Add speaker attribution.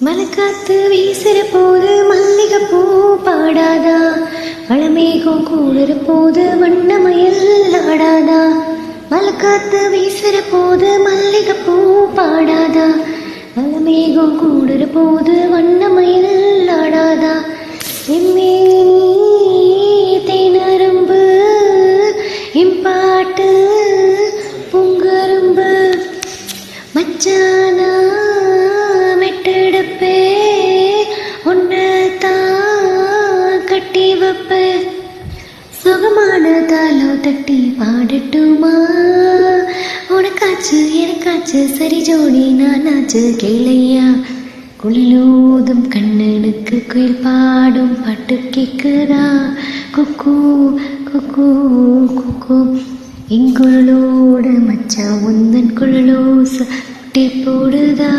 Speaker 1: மலைக்காத்து வீசுற போது மல்லிகைப்பூ பாடாதா, மழமேகம் கூடுற போது வண்ணமயில் ஆடாதா. மலைக்காத்து வீசுற போது மல்லிகைப்பூ பாடாதா, மழமேகம் கூடுற போது வண்ணமயில் ஆடாதா. எம்மேனி தேனரும்பு இம்பாட்டு பொங்கரும்பு மச்சானா மெட்டெடுப்பே உன்னதான் கட்டி வைப்ப. சுகமான தாளோ தட்டி பாடட்டுமா, உனக்காச்சு எனக்காச்சு சரி ஜோடி நானாச்சு கேளையா. குழலூதும் கண்ணனுக்கு குயில் பாடும் பாட்டு கேக்குதா, குக்கு குக்கு குக்கு. எங்குழலோடு மச்சான் உந்தன் குழலோச போடுதா.